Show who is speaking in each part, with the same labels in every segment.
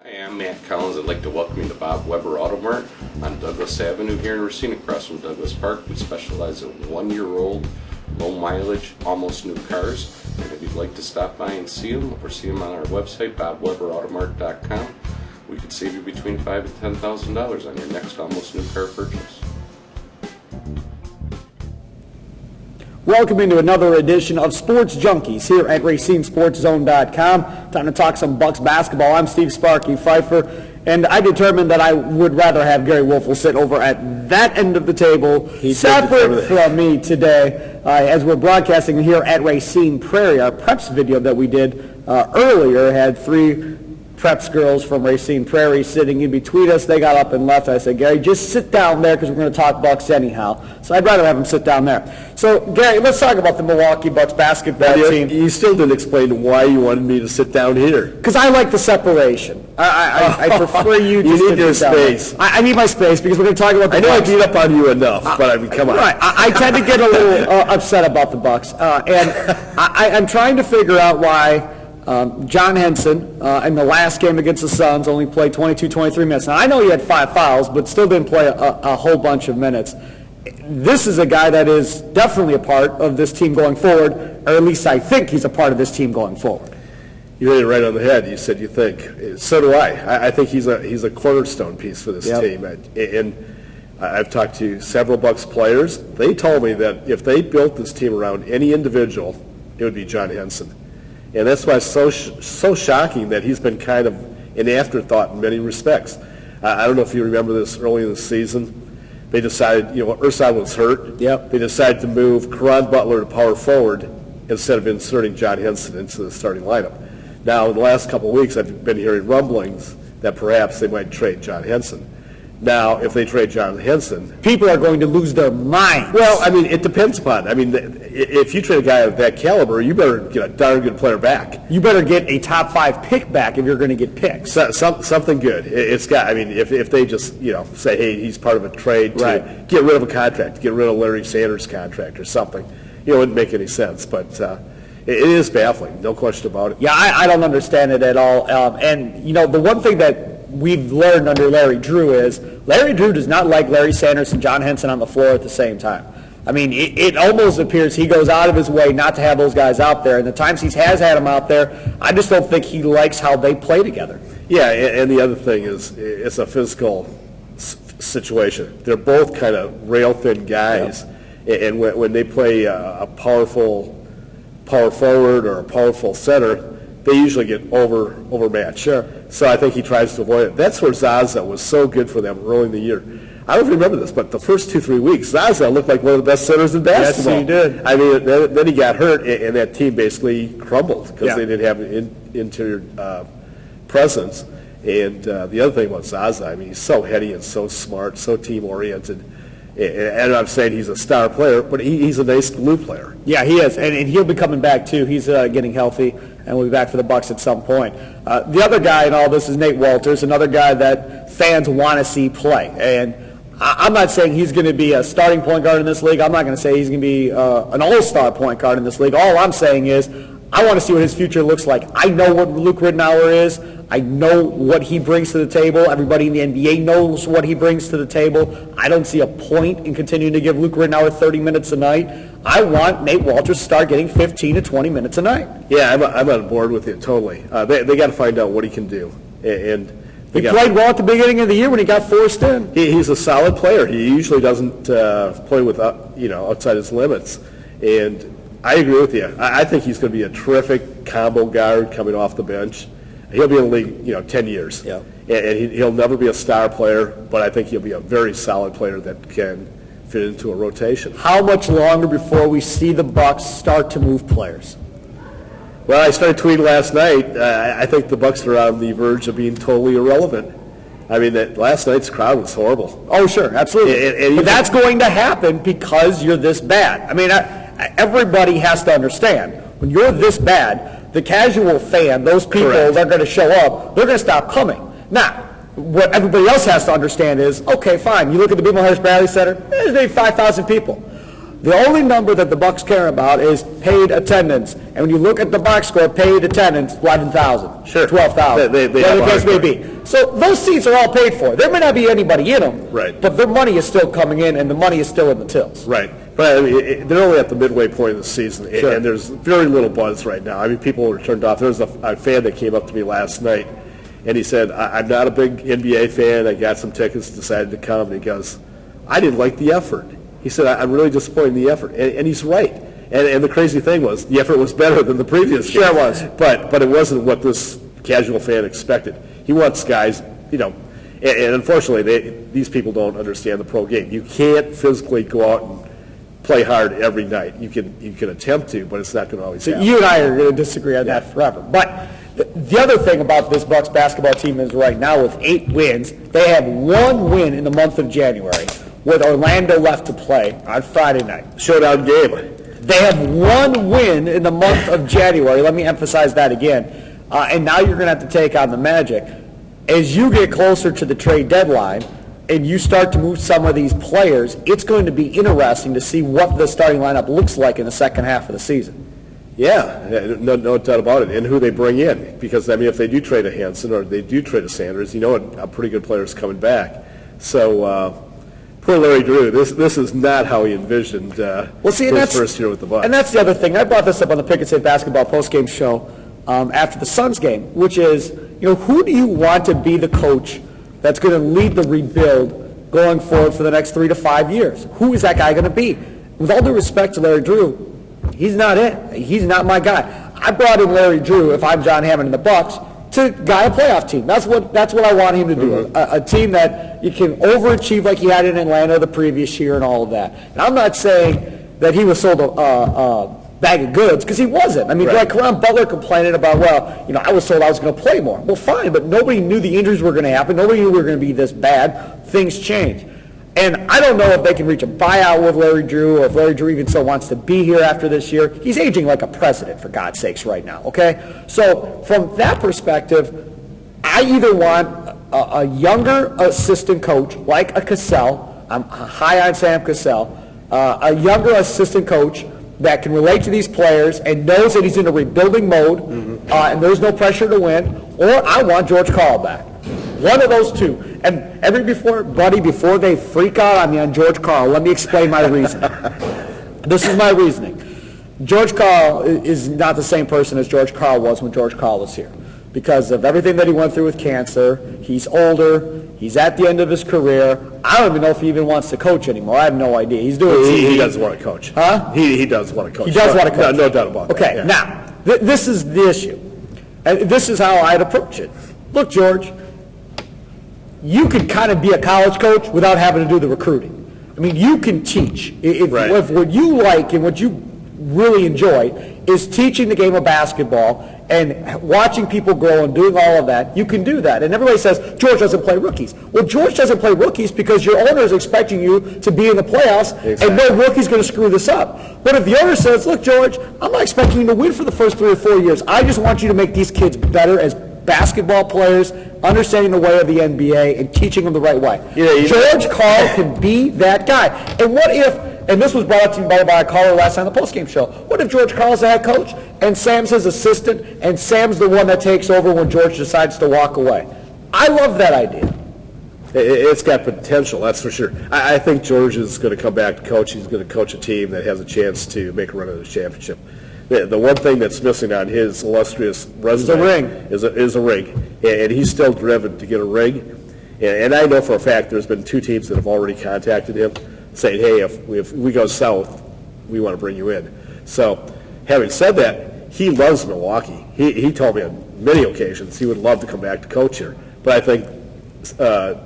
Speaker 1: Hi, I'm Matt Collins. I'd like to welcome you to Bob Weber Auto Mart on Douglas Avenue here in Racine, across from Douglas Park. We specialize in 1-year-old, low mileage, almost new cars. And if you'd like to stop by and see them, or see them on our website, bobweberautomart.com, we could save you between $5,000 and $10,000 on your next almost new car purchase.
Speaker 2: Welcome into another edition of Sports Junkies here at RacineSportsZone.com. Time to talk some Bucks basketball. I'm Steve Sparky Fifer, and I determined that I would rather have Gery Woelfel sit over at that end of the table, separate from me today, as we're broadcasting here at Racine Prairie. Our preps video that we did earlier had 3 preps girls from Racine Prairie sitting in between us. They got up and left. I said, Gery, just sit down there because we're going to talk Bucks anyhow. So I'd rather have them sit down there. So, Gery, let's talk about the Milwaukee Bucks basketball team.
Speaker 3: You still didn't explain why you wanted me to sit down here.
Speaker 2: Because I like the separation. I prefer you to
Speaker 3: You need your space.
Speaker 2: I need my space because we're going to talk about the
Speaker 3: Bucks. I know
Speaker 2: Bucks.
Speaker 3: I beat up on you enough, but I mean, come on.
Speaker 2: Right. I tend to get a little upset about the Bucks. And I'm trying to figure out why John Henson, in the last game against the Suns, only played 22, 23 minutes. Now, I know he had 5 fouls, but still didn't play a whole bunch of minutes. This is a guy that is definitely a part of this team going forward, or at least I think he's a part of this team going forward.
Speaker 3: You hit it right on the head. You said you think. So do I. I think he's a cornerstone piece for this team. And I've talked to several Bucks players. They told me that if they built this team around any individual, it would be John Henson. And that's why it's so shocking that he's been kind of an afterthought in many respects. I don't know if you remember this early in the season. They decided, Ersan was hurt.
Speaker 2: Yep.
Speaker 3: They decided to move Caron Butler to power forward instead of inserting John Henson into the starting lineup. Now, in the last couple of weeks, I've been hearing rumblings that perhaps they might trade John Henson. Now, if they trade John Henson,
Speaker 2: people are going to lose their minds.
Speaker 3: Well, I mean, it depends upon. I mean, if you trade a guy of that caliber, you better get a darn good player back.
Speaker 2: You better get a top 5 pick back if you're going to get picks.
Speaker 3: Something good. It's got. I mean, if they just say, hey, he's part of a trade to get rid of a contract, get rid of Larry Sanders' contract or something, it wouldn't make any sense. But it is baffling, no question about it.
Speaker 2: Yeah, I don't understand it at all. And the one thing that we've learned under Larry Drew is Larry Drew does not like Larry Sanders and John Henson on the floor at the same time. I mean, it almost appears he goes out of his way not to have those guys out there. And the times he has had them out there, I just don't think he likes how they play together.
Speaker 3: Yeah, and the other thing is it's a physical situation. They're both kind of rail-thin guys. Yep. And when they play a powerful power forward or a powerful center, they usually get overmatched.
Speaker 2: Sure.
Speaker 3: So I think he tries to avoid it. That's where Zaza was so good for them early in the year. I don't remember this, but the first 2-3 weeks, Zaza looked like one of the best centers in basketball.
Speaker 2: Yes, he did.
Speaker 3: I mean, then he got hurt, and that team basically crumbled because they didn't have an interior presence. And the other thing about Zaza, I mean, he's so heady and so smart, so team-oriented. And I'm saying he's a star player, but he's a nice glue player.
Speaker 2: Yeah, he is, and he'll be coming back too. He's getting healthy, and will be back for the Bucks at some point. The other guy in all this is Nate Walters, another guy that fans want to see play. And I'm not saying he's going to be a starting point guard in this league. I'm not going to say he's going to be an all-star point guard in this league. All I'm saying is I want to see what his future looks like. I know what Luke Ridnour is. I know what he brings to the table. Everybody in the NBA knows what he brings to the table. I don't see a point in continuing to give Luke Ridnour 30 minutes a night. I want Nate Walters to start getting 15 to 20 minutes a night.
Speaker 3: Yeah, I'm on board with you totally. They got to find out what he can do. And
Speaker 2: he played well at the beginning of the year when he got forced in.
Speaker 3: He's a solid player. He usually doesn't play with outside his limits. And I agree with you. I think he's going to be a terrific combo guard coming off the bench. He'll be in the league, 10 years.
Speaker 2: Yeah.
Speaker 3: And he'll never be a star player, but I think he'll be a very solid player that can fit into a rotation.
Speaker 2: How much longer before we see the Bucks start to move players?
Speaker 3: Well, I started tweeting last night. I think the Bucks are on the verge of being totally irrelevant. I mean, last night's crowd was horrible.
Speaker 2: Oh, sure, absolutely. But that's going to happen because you're this bad. I mean, everybody has to understand, when you're this bad, the casual fan, those people that are going to show up, they're going to stop coming. Now, what everybody else has to understand is, okay, fine, you look at the BMO Harris Bradley Center, there's maybe 5,000 people. The only number that the Bucks care about is paid attendance. And when you look at the box score, paid attendance, 11,000,
Speaker 3: Sure.
Speaker 2: 12,000,
Speaker 3: They
Speaker 2: whatever the
Speaker 3: have
Speaker 2: case may be. So those seats are all paid for. There may not be anybody in them,
Speaker 3: Right.
Speaker 2: but their money is still coming in, and the money is still in the tills.
Speaker 3: Right. But I mean, they're only at the midway point of the season,
Speaker 2: Sure.
Speaker 3: and there's very little buzz right now. I mean, people were turned off. There was a fan that came up to me last night, and he said, I'm not a big NBA fan. I got some tickets, decided to come. And he goes, I didn't like the effort. He said, I'm really disappointed in the effort. And he's right. And the crazy thing was, the effort was better than the previous
Speaker 2: Sure
Speaker 3: game.
Speaker 2: it was.
Speaker 3: But it wasn't what this casual fan expected. He wants guys, and unfortunately, these people don't understand the pro game. You can't physically go out and play hard every night. You can attempt to, but it's not going to always happen.
Speaker 2: You and I are going to disagree on that forever. But the other thing about this Bucks basketball team is right now with 8 wins, they have 1 win in the month of January with Orlando left to play on Friday night.
Speaker 3: Showdown game.
Speaker 2: They have 1 win in the month of January. Let me emphasize that again. And now you're going to have to take on the Magic. As you get closer to the trade deadline and you start to move some of these players, it's going to be interesting to see what the starting lineup looks like in the second half of the season.
Speaker 3: Yeah, no doubt about it, and who they bring in. Because, I mean, if they do trade a Hansen or they do trade a Sanders, a pretty good player is coming back. So, poor Larry Drew, this is not how he envisioned his first year with the Bucks.
Speaker 2: And that's the other thing. I brought this up on the Pickett State Basketball postgame show after the Suns game, which is, who do you want to be the coach that's going to lead the rebuild going forward for the next 3 to 5 years? Who is that guy going to be? With all due respect to Larry Drew, he's not it. He's not my guy. I brought in Larry Drew, if I'm John Hammond in the Bucks, to guide a playoff team. That's what I want him to do. A team that you can overachieve like he had in Atlanta the previous year and all of that. And I'm not saying that he was sold a bag of goods, because he wasn't. I mean,
Speaker 3: right.
Speaker 2: Like Caron Butler complaining about, I was told I was going to play more. Well, fine, but nobody knew the injuries were going to happen. Nobody knew we were going to be this bad. Things change. And I don't know if they can reach a buyout with Larry Drew, or if Larry Drew even still wants to be here after this year. He's aging like a president, for God's sakes, right now, okay? So from that perspective, I either want a younger assistant coach like a Cassell. I'm high on Sam Cassell. A younger assistant coach that can relate to these players and knows that he's in a rebuilding mode, and there's no pressure to win. Or I want George Karl back. One of those two. And before they freak out on me on George Karl, let me explain my reasoning. This is my reasoning. George Karl is not the same person as George Karl was when George Karl was here. Because of everything that he went through with cancer, he's older, he's at the end of his career. I don't even know if he even wants to coach anymore. I have no idea. He's doing TV.
Speaker 3: He does want to coach.
Speaker 2: Huh?
Speaker 3: He does want to coach.
Speaker 2: He does want to coach.
Speaker 3: No doubt about that.
Speaker 2: Okay, now, this is the issue. And this is how I'd approach it. Look, George, you can kind of be a college coach without having to do the recruiting. I mean, you can teach. If what you like and what you really enjoy is teaching the game of basketball and watching people grow and doing all of that, you can do that. And everybody says, George doesn't play rookies. Well, George doesn't play rookies because your owner is expecting you to be in the playoffs, and no rookie's going to screw this up. But if the owner says, look, George, I'm not expecting you to win for the first 3 or 4 years. I just want you to make these kids better as basketball players, understanding the way of the NBA, and teaching them the right way. George Karl can be that guy. And what if, and this was brought up to me by a caller last night on the postgame show, what if George Karl's the head coach, and Sam's his assistant, and Sam's the one that takes over when George decides to walk away? I love that idea.
Speaker 3: It's got potential, that's for sure. I think George is going to come back to coach. He's going to coach a team that has a chance to make a run at the championship. The one thing that's missing on his illustrious resume is a ring, and he's still driven to get a ring. And I know for a fact there's been 2 teams that have already contacted him saying, hey, if we go south, we want to bring you in. So having said that, he loves Milwaukee. He told me on many occasions he would love to come back to coach here. But I think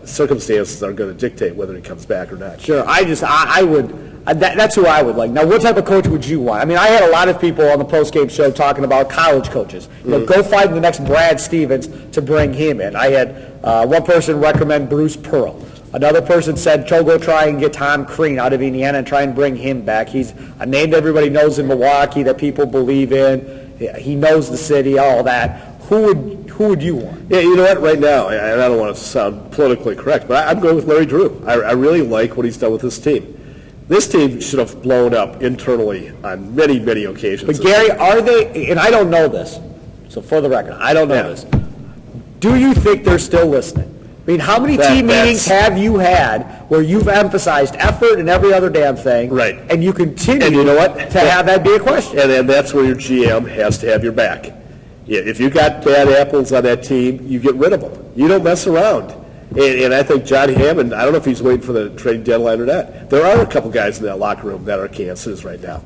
Speaker 3: circumstances are going to dictate whether he comes back or not.
Speaker 2: Sure, I would. That's who I would like. Now, what type of coach would you want? I mean, I had a lot of people on the post-game show talking about college coaches. Go find the next Brad Stevens to bring him in. I had one person recommend Bruce Pearl. Another person said, go try and get Tom Crean out of Indiana and try and bring him back. He's a name that everybody knows in Milwaukee that people believe in. He knows the city, all that. Who would you want?
Speaker 3: Yeah, you know what? Right now, and I don't want to sound politically correct, but I'm going with Larry Drew. I really like what he's done with his team. This team should have blown up internally on many, many occasions.
Speaker 2: But Gary, are they, and I don't know this, so for the record, I don't know this. Do you think they're still listening? I mean, how many team meetings have you had where you've emphasized effort and every other damn thing?
Speaker 3: Right.
Speaker 2: And you continue
Speaker 3: and you know what?
Speaker 2: to have that be a question.
Speaker 3: And that's where your GM has to have your back. Yeah, if you got bad apples on that team, you get rid of them. You don't mess around. And I think John Hammond, I don't know if he's waiting for the trade deadline or not. There are a couple guys in that locker room that are cancers right now.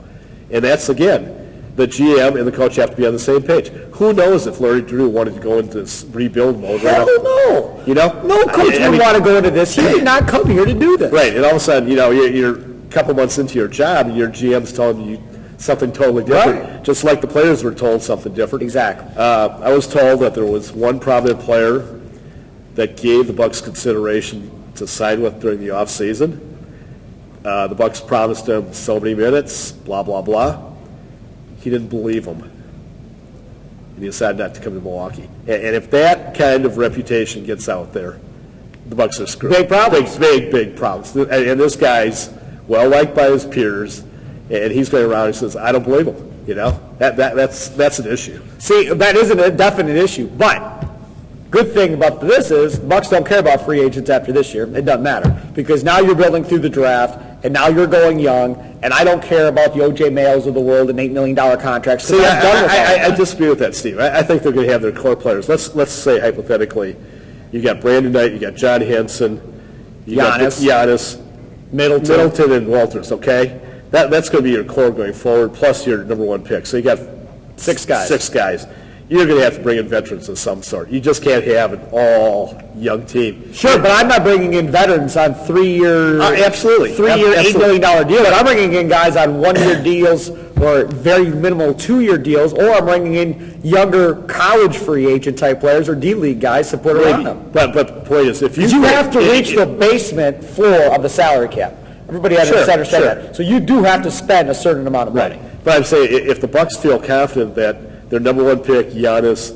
Speaker 3: And that's, again, the GM and the coach have to be on the same page. Who knows if Larry Drew wanted to go into this rebuild mode?
Speaker 2: Hell no.
Speaker 3: You know?
Speaker 2: No coach would want to go into this. He did not come here to do this.
Speaker 3: Right, and all of a sudden, you're a couple months into your job, and your GM's telling you something totally different,
Speaker 2: Right.
Speaker 3: just like the players were told something different.
Speaker 2: Exactly.
Speaker 3: I was told that there was one prominent player that gave the Bucks consideration to sign with during the offseason. The Bucks promised him so many minutes, blah, blah, blah. He didn't believe him. And he decided not to come to Milwaukee. And if that kind of reputation gets out there, the Bucks are screwed.
Speaker 2: Big problems.
Speaker 3: Big problems. And this guy's well-liked by his peers, and he's going around and says, I don't believe him. That's an issue.
Speaker 2: See, that isn't a definite issue, but good thing about this is Bucks don't care about free agents after this year. It doesn't matter because now you're building through the draft, and now you're going young, and I don't care about the O.J. Mayos of the world and $8 million contracts.
Speaker 3: See, I disagree with that, Steve. I think they're going to have their core players. Let's say, hypothetically, you got Brandon Knight, you got John Henson, you got Giannis, Middleton, and Walters, okay? That's going to be your core going forward, plus your number one pick. So you got
Speaker 2: six guys.
Speaker 3: You're going to have to bring in veterans of some sort. You just can't have an all-young team.
Speaker 2: Sure, but I'm not bringing in veterans on three-year,
Speaker 3: absolutely.
Speaker 2: $8 million deals. I'm bringing in guys on one-year deals or very minimal two-year deals, or I'm bringing in younger college free agent type players or D-League guys to put around them.
Speaker 3: But the point is, if
Speaker 2: you have to reach the basement floor of the salary cap. Everybody has to understand that. So you do have to spend a certain amount of money.
Speaker 3: But I'm saying, if the Bucks feel confident that their number one pick, Giannis,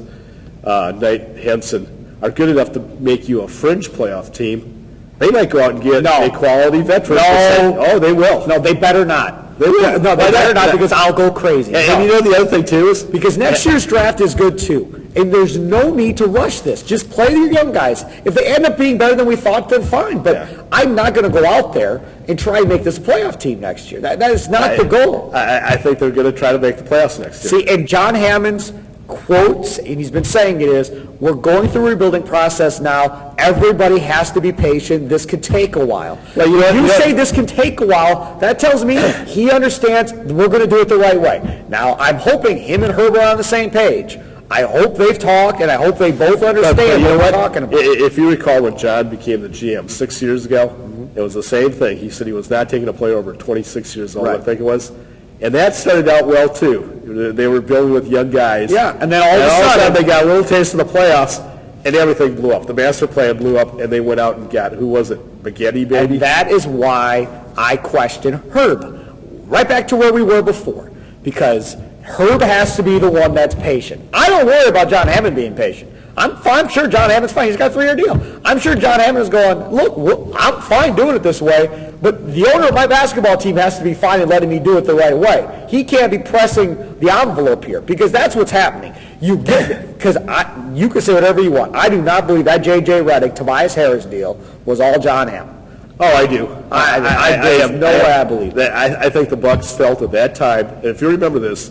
Speaker 3: Knight, Henson, are good enough to make you a fringe playoff team, they might go out and get a quality veteran. Oh, they will.
Speaker 2: No, they better not.
Speaker 3: They will.
Speaker 2: No, they better not because I'll go crazy.
Speaker 3: And you know the other thing, too, is
Speaker 2: because next year's draft is good, too. And there's no need to rush this. Just play your young guys. If they end up being better than we thought, then fine. But I'm not going to go out there and try and make this playoff team next year. That is not the goal.
Speaker 3: I think they're going to try to make the playoffs next year.
Speaker 2: See, and John Hammond's quotes, and he's been saying it is, we're going through a rebuilding process now. Everybody has to be patient. This could take a while.
Speaker 3: Well,
Speaker 2: you say this can take a while, that tells me he understands we're going to do it the right way. Now, I'm hoping him and Herb are on the same page. I hope they've talked, and I hope they both understand what we're talking about.
Speaker 3: If you recall when John became the GM 6 years ago, it was the same thing. He said he was not taking a player over 26 years old, I think it was. And that started out well, too. They were building with young guys.
Speaker 2: Yeah, and then all of a sudden
Speaker 3: they got a little taste of the playoffs, and everything blew up. The master plan blew up, and they went out and got, who was it, McGetty, baby?
Speaker 2: And that is why I question Herb. Right back to where we were before. Because Herb has to be the one that's patient. I don't worry about John Hammond being patient. I'm sure John Hammond's fine. He's got a 3-year deal. I'm sure John Hammond's going, look, I'm fine doing it this way, but the owner of my basketball team has to be fine in letting me do it the right way. He can't be pressing the envelope here because that's what's happening. You can say whatever you want. I do not believe that J.J. Redick, Tobias Harris deal was all John Hammond.
Speaker 3: Oh, I do.
Speaker 2: I have no way I believe that.
Speaker 3: I think the Bucks felt at that time, and if you remember this,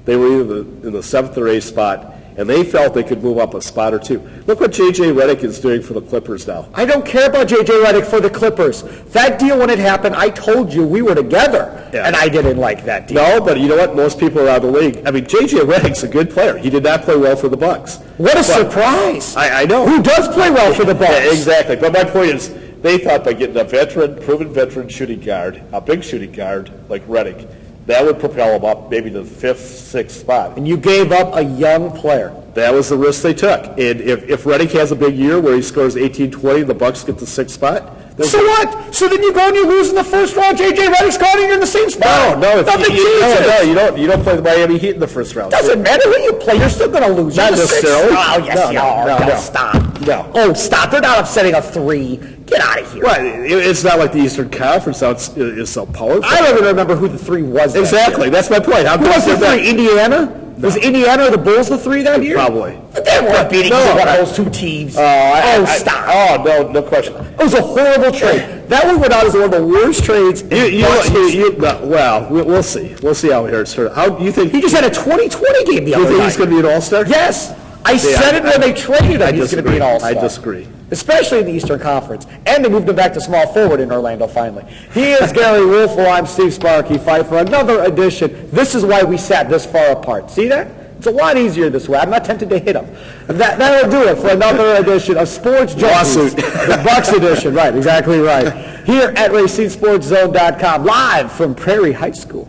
Speaker 3: they were either in the 7th or 8th spot, and they felt they could move up a spot or two. Look what J.J. Redick is doing for the Clippers now.
Speaker 2: I don't care about J.J. Redick for the Clippers. That deal, when it happened, I told you we were together, and I didn't like that deal.
Speaker 3: No, but you know what? Most people around the league, I mean, J.J. Redick's a good player. He did not play well for the Bucks.
Speaker 2: What a surprise.
Speaker 3: I know.
Speaker 2: Who does play well for the Bucks?
Speaker 3: Yeah, exactly. But my point is, they thought by getting a proven veteran shooting guard, a big shooting guard like Redick, that would propel them up maybe to the 5th, 6th spot.
Speaker 2: And you gave up a young player.
Speaker 3: That was the risk they took. And if Redick has a big year where he scores 18, 20, the Bucks get the 6th spot.
Speaker 2: So what? So then you go and you lose in the first round. J.J. Redick's caught and you're in the same spot.
Speaker 3: No, you don't play the Miami Heat in the first round.
Speaker 2: Doesn't matter who you play. You're still going to lose.
Speaker 3: Not necessarily.
Speaker 2: Oh, yes, you are.
Speaker 3: No.
Speaker 2: Stop.
Speaker 3: No.
Speaker 2: Oh, stop. They're not upsetting a 3. Get out of here.
Speaker 3: Right, it's not like the Eastern Conference is so powerful.
Speaker 2: I don't even remember who the 3 was.
Speaker 3: Exactly, that's my point.
Speaker 2: Who was the 3? Indiana? No. Was Indiana or the Bulls the 3 that year?
Speaker 3: Probably.
Speaker 2: But they weren't beating one of those 2 teams. Stop.
Speaker 3: Oh, no question.
Speaker 2: It was a horrible trade. That one went out as one of the worst trades.
Speaker 3: Well, we'll see. We'll see how it turns out. How do you think
Speaker 2: he just had a 2020 game the other night?
Speaker 3: You think he's going to be an All-Star?
Speaker 2: Yes. I said it when they traded him. He's going to be an All-Star.
Speaker 3: I disagree.
Speaker 2: Especially in the Eastern Conference. And they moved him back to small forward in Orlando finally. He is Gery Woelfel. I'm Steve Sparky Fifer. Another edition. This is why we sat this far apart. See that? It's a lot easier this way. I'm not tempted to hit him. That'll do it for another edition of Sports Junkies.
Speaker 3: Lawsuit.
Speaker 2: The Bucks edition. Right, exactly right. Here at RacineSportsZone.com, live from Prairie High School.